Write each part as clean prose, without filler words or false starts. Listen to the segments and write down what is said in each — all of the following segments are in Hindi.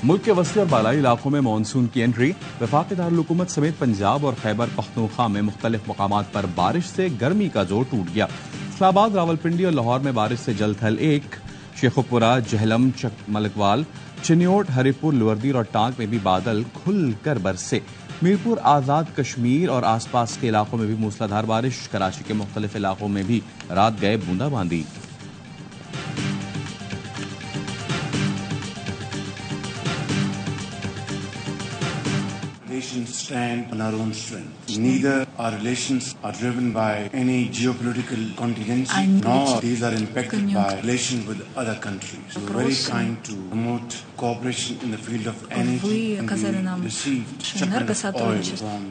मुल्क के वस्ती और बालाई इलाकों में मानसून की एंट्री। वफाकी दारुल-हुकूमत समेत पंजाब और खैबर पख्तूनख्वा में मुख्तलिफ मकामात पर बारिश से गर्मी का जोर टूट गया। इस्लामाबाद, रावलपिंडी और लाहौर में बारिश से जल थल एक, शेखुपुरा, जहलम, मलकवाल, चिन्योट, हरिपुर, लुअर्दीर और टांग में भी बादल खुलकर बरसे। मीरपुर, आजाद कश्मीर और आसपास के इलाकों में भी मूसलाधार बारिश। कराची के मुख्तलिफ इलाकों में भी रात गए बूंदाबांदी। Nations stand on our own strength. Neither our relations are driven by any geopolitical contingency, nor these are impacted by relations with other countries. We are very kind to promote cooperation in the field of energy and we received shipments of oil from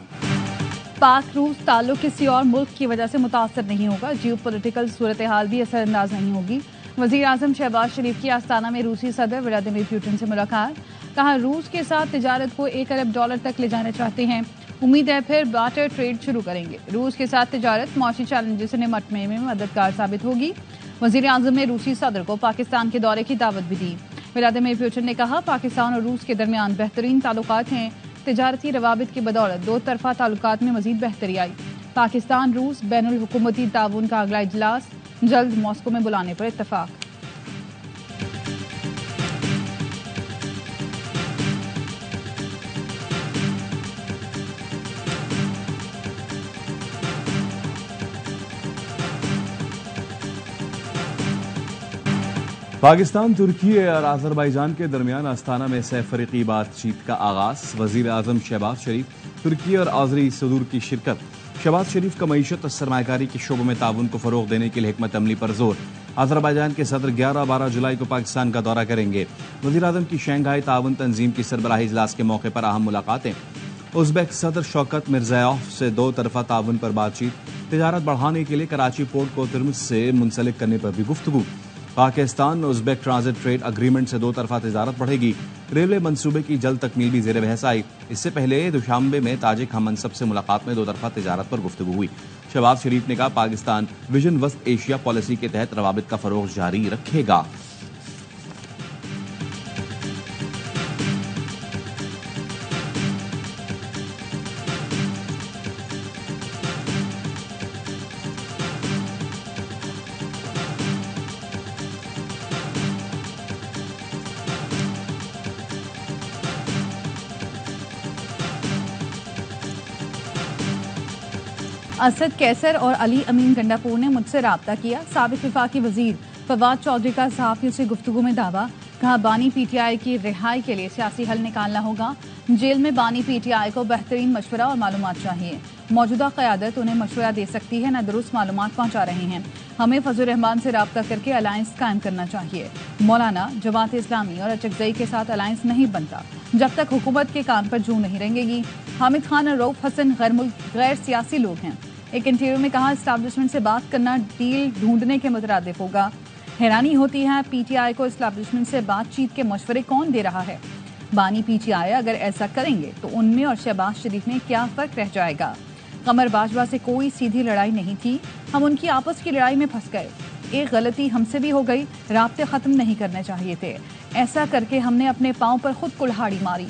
पाक रूस ताल्लुक किसी और मुल्क की वजह से मुतासर नहीं होगा। जियोपॉलिटिकल सूरत हाल भी असरअंदाज नहीं होगी। वजीर आजम शहबाज शरीफ की आस्ताना में रूसी सदर व्लादिमीर पुतिन से मुलाकात। कहा, रूस के साथ तिजारत को $1 अरब तक ले जाना चाहते हैं। उम्मीद है फिर बार्टर ट्रेड शुरू करेंगे। रूस के साथ तिजारत मौसी चैलेंजेस से निपटने में मददगार साबित होगी। वजीर आजम ने रूसी सदर को पाकिस्तान के दौरे की दावत भी दी। व्लादिमीर पुतिन ने कहा, पाकिस्तान और रूस के दरमियान बेहतरीन ताल्लुकात हैं। तिजारती रवाबित की बदौलत दो तरफा ताल्लुकात में मजीद बेहतरी आई। पाकिस्तान रूस बैनुल हुकूमती ताउन का अगला इजलास जल्द मॉस्को में बुलाने पर इत्तफाक। पाकिस्तान, तुर्की और अजरबैजान के दरमियान आस्ताना में सैफरीकी बातचीत का आगाज। वजीर आजम शहबाज शरीफ, तुर्की और आजरी सदूर की शिरकत। शहबाज शरीफ का मईशत और सरमायाकारी के शोबों में ताउन को फरोग देने के लिए हिकमत अमली पर जोर। अजरबैजान के सदर 11-12 जुलाई को पाकिस्तान का दौरा करेंगे। वजीर आजम की शंघाई ताउन तंजीम की सरबराही इजलास के मौके पर अहम मुलाकातें। उज़्बेक सदर शौकत मिर्ज़ायोफ से दो तरफा ताउन पर बातचीत। तिजारत बढ़ाने के लिए कराची पोर्ट को तिरमिज से मुंसलिक करने पर भी गुफ्तगू। Pakistan Uzbek transit trade agreement से दो तरफा तिजारत बढ़ेगी। रेलवे मंसूबे की जल्द तकमील भी जेर बहस आई। इससे पहले दुशांबे में ताजिक हम मनसब से मुलाकात में दो तरफा तिजारत पर गुफ्तगू हुई। शहबाज शरीफ ने कहा, पाकिस्तान विजन वस्त एशिया पॉलिसी के तहत रवाबित का फरोग जारी रखेगा। असद कैसर और अली अमीन गंडापुर ने मुझसे राब्ता किया। साबिक वफाकी वजीर फवाद चौधरी का सहाफियों से गुफ्तगू में दावा। कहा, बानी पीटीआई की रिहाई के लिए सियासी हल निकालना होगा। जेल में बानी पीटीआई को बेहतरीन मशवरा और मालूमात चाहिए। मौजूदा क़यादत उन्हें मशवरा दे सकती है, न दुरुस्त मालूमात पहुंचा रहे हैं। हमें फजल रहमान से राब्ता करके अलायंस कायम करना चाहिए। मौलाना, जमात इस्लामी और अचकजई के साथ अलायंस नहीं बनता जब तक हुकूमत के कान पर जूं नहीं रेंगेगी। हामिद खान और रऊफ हसन गैर सियासी लोग हैं। एक इंटरव्यू में कहा, एस्टैब्लिशमेंट से बात करना डील ढूंढने के मुतरादिफ होगा। हैरानी होती है, पीटीआई को एस्टैब्लिशमेंट से बातचीत के मशवरे कौन दे रहा है। बानी पीटीआई अगर ऐसा करेंगे तो उनमें और शहबाज शरीफ में क्या फर्क रह जाएगा। कमर बाजवा से कोई सीधी लड़ाई नहीं थी, हम उनकी आपस की लड़ाई में फंस गए। एक गलती हमसे भी हो गई, राब्ते खत्म नहीं करने चाहिए थे। ऐसा करके हमने अपने पांव पर खुद कुल्हाड़ी मारी।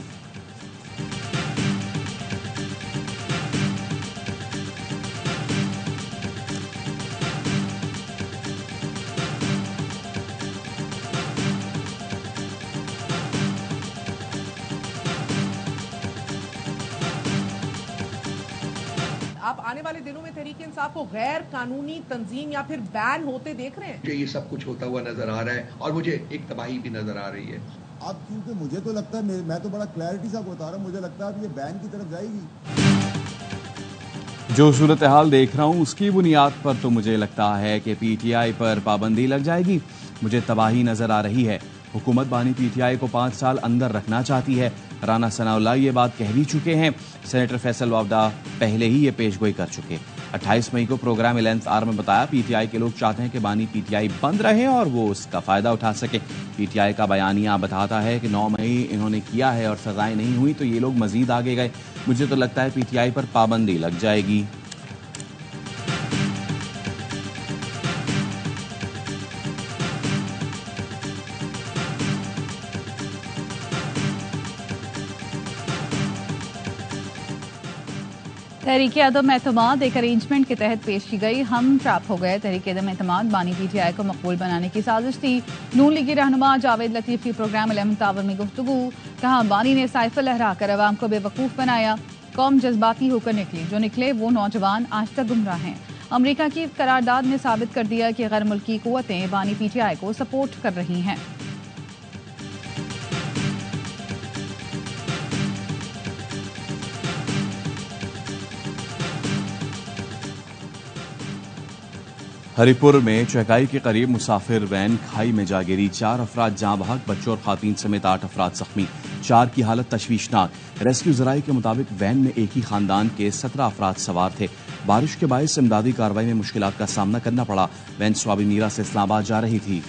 आप आने वाले दिनों में तहरीक इंसाफ को गैर कानूनी तंजीम या फिर बैन होते देख रहे हैं? मुझे ये सब कुछ होता हुआ नजर आ रहा है और मुझे एक तबाही भी नजर आ रही है। अब क्योंकि मुझे तो लगता है, मैं तो बड़ा क्लैरिटी सा बता रहा हूँ, मुझे लगता है अब ये बैन की तरफ जाएगी। जो सूरत हाल देख रहा हूँ उसकी बुनियाद पर तो मुझे लगता है कि पीटीआई पर पाबंदी लग जाएगी। मुझे तबाही नजर आ रही है। हुकूमत बानी पीटीआई को 5 साल अंदर रखना चाहती है। राना सनाउल्लाह ये बात कह भी चुके हैं। सेनेटर फैसल वावदा पहले ही ये पेशगोई कर चुके। 28 मई को प्रोग्राम 11th आवर में बताया, पीटीआई के लोग चाहते हैं कि बानी पीटीआई बंद रहे और वो उसका फायदा उठा सके। पीटीआई का बयानिया बताता है कि 9 मई इन्होंने किया है और सजाएं नहीं हुई तो ये लोग मजीद आगे गए। मुझे तो लगता है पीटीआई पर पाबंदी लग जाएगी। तहरीक अदम एतमाद एक अरेंजमेंट के तहत पेश की गई। हम ट्रैप हो गए। तहरीक अदम एतमाद बानी PTI को मकबूल बनाने की साजिश थी। नून लीगी रहनुमा जावेद लतीफ की प्रोग्राम 11 आवर में गुफ्तगू। कहा बानी ने साइफर लहरा कर अवाम को बेवकूफ़ बनाया। कौम जज्बाती होकर निकली, जो निकले वो नौजवान आज तक गुमराह हैं। अमरीका की करारदाद ने साबित कर दिया कि गैर मुल्की कुव्वतें बानी PTI को सपोर्ट कर रही हैं। हरिपुर में चकाई के करीब मुसाफिर वैन खाई में जा गिरी। 4 अफराद जाँ बहक, बच्चों और खातून समेत 8 अफराद जख्मी। 4 की हालत तशवीशनाक। रेस्क्यू जराये के मुताबिक वैन में एक ही खानदान के 17 अफराद सवार थे। बारिश के बायस इमदादी कार्रवाई में मुश्किलात का सामना करना पड़ा। वैन स्वाबी मीरा से इस्लामाबाद जा रही थी।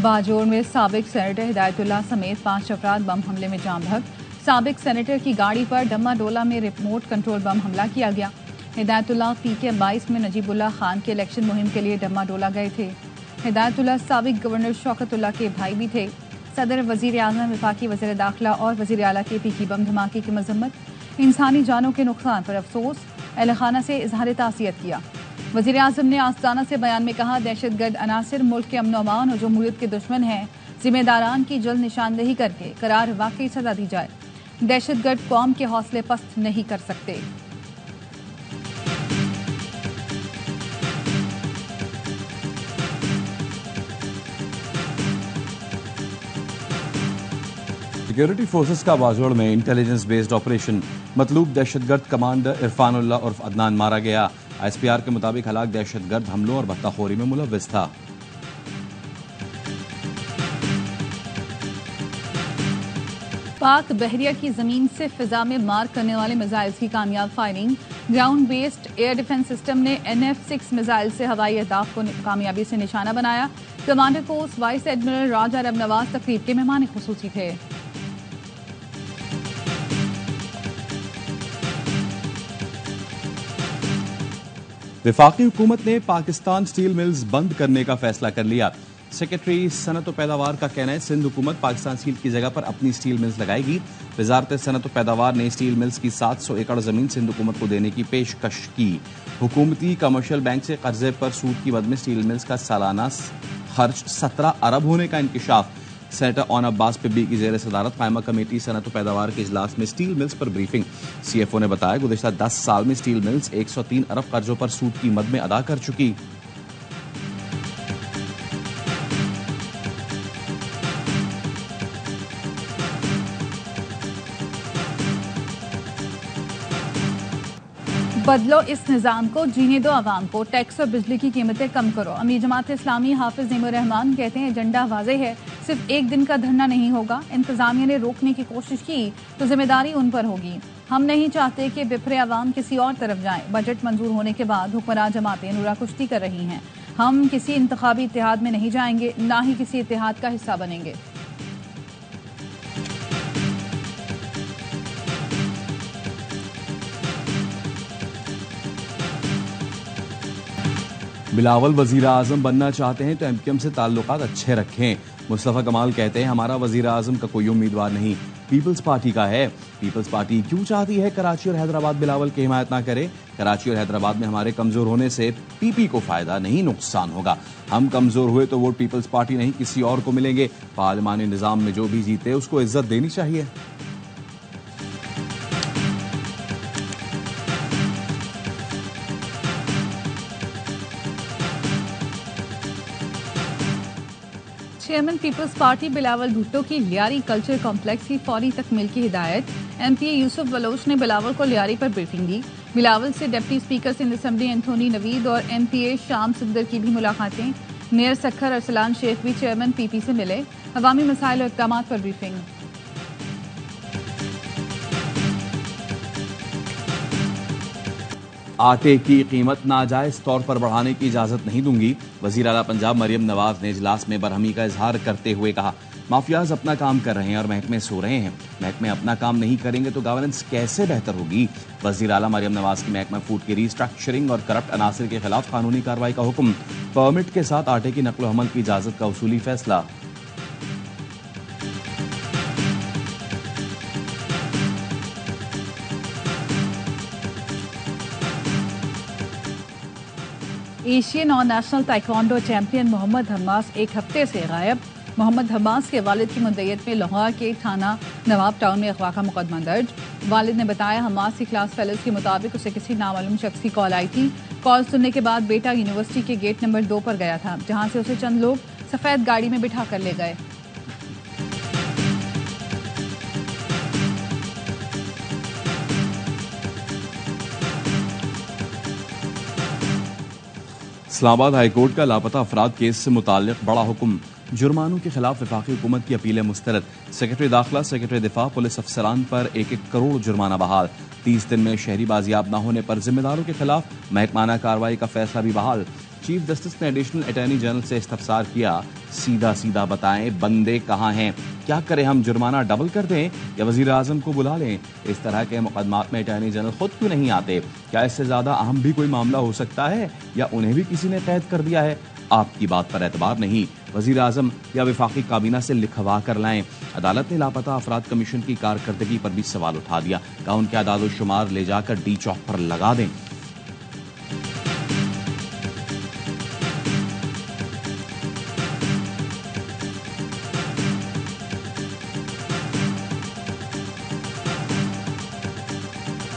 बाजोड़ में साबिक सेनेटर हिदायतुल्लाह समेत 5 अफराद बम हमले में जाँ बहक। साबिक सेनेटर की गाड़ी पर डम्मा डोला में रिमोट कंट्रोल बम हमला किया गया। हिदायतुल्लाह PK 22 में नजीबुल्लाह खान के इलेक्शन मुहिम के लिए डम्मा डोला गए थे। हिदायतुल्लाह साबिक गवर्नर शौकतुल्लाह के भाई भी थे। सदर वजीर आजम, वफाकी वज़ीर दाखिला और वज़ीर आला के तीखी बम धमाके की मजम्मत। इंसानी जानों के नुकसान पर अफसोस, अहल खाना से इजहार तासियत किया। वज़ीर आजम ने आस्ताना से बयान में कहा, दहशतगर्द अनासिर मुल्क के अमन अमान और जमहूरियत के दुश्मन हैं। जिम्मेदारान की जल्द निशानदेही करके करार वाकई सजा दी जाए। दहशतगर्द कौम के हौसले पस्त नहीं कर सकते। सिक्योरिटी फोर्सेस का बाजोड़ में इंटेलिजेंस बेस्ड ऑपरेशन। मतलूब दहशतगर्द कमांडर इरफानुल्लाह उर्फ अदनान मारा गया। ISPR के मुताबिक हलाक दहशतगर्द हमलों और बत्ताखोरी में मुलव्विस था। पाक बहरिया की जमीन से फिजा में मार करने वाले मिसाइल की कामयाब firing. Ground based air defence system ने NF-6 मिसाइल से हवाई अहदाफ को कामयाबी से निशाना बनाया। कमांडर पोस्ट वाइस एडमिरल राजा अरब नवाज तकरीब के मेहमान खुसूसी थे। वफाकी हुकूमत ने पाकिस्तान स्टील मिल्स बंद करने का फैसला कर लिया। सेक्रेटरी सनत और पैदावार का कहना है, सिंध हुकूमत पाकिस्तान स्टील की जगह पर अपनी स्टील मिल्स लगाएगी। वजारत सनत और पैदावार ने स्टील मिल्स की 700 एकड़ जमीन सिंध हुकूमत को देने की पेशकश की। हुकूमती कमर्शियल बैंक से कर्जे पर सूद की मद में स्टील मिल्स का सालाना खर्च 17 अरब होने का इंकशाफ। सेनेटर ऑन अब्बास पिब्बी की जेर सदारत कायमा कमेटी सनत और पैदावार के इजलास में स्टील मिल्स पर ब्रीफिंग। CFO ने बताया, गुज़िश्ता 10 साल में स्टील मिल्स 103 अरब कर्जों पर सूद की मद में अदा कर चुकी। बदलो इस निज़ाम को, जीने दो आवाम को, टैक्स और बिजली की कीमतें कम करो। अमीर जमात इस्लामी हाफिज नीमुर रहमान कहते हैं, एजेंडा वाज़ेह है, सिर्फ एक दिन का धरना नहीं होगा। इंतजामिया ने रोकने की कोशिश की तो जिम्मेदारी उन पर होगी। हम नहीं चाहते कि बिफरे आवाम किसी और तरफ जाएं। बजट मंजूर होने के बाद हुक्मरान जमातें नूरा कुश्ती कर रही हैं। हम किसी इंतखाबी इत्तेहाद में नहीं जाएंगे, ना ही किसी इत्तेहाद का हिस्सा बनेंगे। बिलावल वजीर आजम बनना चाहते हैं तो MQM से ताल्लुकात अच्छे रखें। मुस्तफ़ा कमाल कहते हैं, हमारा वजीर आजम का कोई उम्मीदवार नहीं, पीपल्स पार्टी का है। पीपल्स पार्टी क्यों चाहती है कराची और हैदराबाद बिलावल की हिमायत ना करे? कराची और हैदराबाद में हमारे कमजोर होने से PP को फायदा नहीं, नुकसान होगा। हम कमजोर हुए तो वोट पीपल्स पार्टी नहीं किसी और को मिलेंगे। पार्लिमानी निजाम में जो भी जीते उसको इज्जत देनी चाहिए। Chairman Peoples Party Bilawal Bhutto की लियारी कल्चर कॉम्प्लेक्स की फौरी तकमील की हिदायत। MPA यूसुफ बलोच ने बिलावल को लियारी पर ब्रीफिंग दी। बिलावल से deputy speaker Sindh assembly Anthony Naveed और MPA शाम सुंदर की भी मुलाकातें। मेयर सखर अरसलान शेख भी चेयरमैन PP से मिले। अवामी मसाइल और इक़दामात पर ब्रीफिंग। आटे की कीमत नाजायज तौर पर बढ़ाने की इजाजत नहीं दूंगी। वजीर आला पंजाब मरियम नवाज ने इजलास में बरहमी का इजहार करते हुए कहा, माफियाज अपना काम कर रहे हैं और महकमे सो रहे हैं। महकमे अपना काम नहीं करेंगे तो गवर्नेंस कैसे बेहतर होगी? वजीर आला मरियम नवाज की महकमा फूड की रीस्ट्रक्चरिंग और करप्ट अनासिर के खिलाफ कानूनी कार्रवाई का हुक्म। परमिट के साथ आटे की नकलो हमल की इजाजत का उसूली फैसला। एशियन और नेशनल ताइक्वांडो चैंपियन मोहम्मद हम्मास एक हफ्ते से गायब। मोहम्मद हम्मास के वालिद की मुद्दईयत में लाहौर के थाना नवाब टाउन में अगवा का मुकदमा दर्ज। वालिद ने बताया हम्मास की क्लास फेलोज के मुताबिक उसे किसी नामालूम शख्स की कॉल आई थी। कॉल सुनने के बाद बेटा यूनिवर्सिटी के गेट नंबर 2 पर गया था, जहां से उसे चंद लोग सफेद गाड़ी में बिठा कर ले गए। इस्लामाबाद हाईकोर्ट का लापता अफराद केस से मुताल्लिक बड़ा हुक्म। जुर्मानों के खिलाफ वफाकी हुकूमत की अपीलें मुस्तरद। सेक्रेटरी दाखिला, सेक्रेटरी दिफा, पुलिस अफसरान पर 1-1 करोड़ जुर्माना बहाल। 30 दिन में शहरी बाजियाब न होने पर जिम्मेदारों के खिलाफ महकमाना कार्रवाई का फैसला भी बहाल। चीफ जस्टिस ने एडिशनल अटॉर्नी जनरल से इस्तफसार किया, सीधा सीधा बताएं बंदे कहाँ हैं, क्या करें, हम जुर्माना डबल कर दें या वजीर आजम को बुला लें। इस तरह के मुकदमात में अटॉर्नी जनरल खुद क्यों नहीं आते? क्या इससे ज्यादा अहम भी कोई मामला हो सकता है या उन्हें भी किसी ने कैद कर दिया है? आपकी बात पर एतबार नहीं, वजीर आजम या वफाकी काबीना से लिखवा कर लाएं। अदालत ने लापता अफराद कमीशन की कारकर्दगी पर भी सवाल उठा दिया, कहा उनके आदाद शुमार ले जाकर डी चौक पर लगा दें।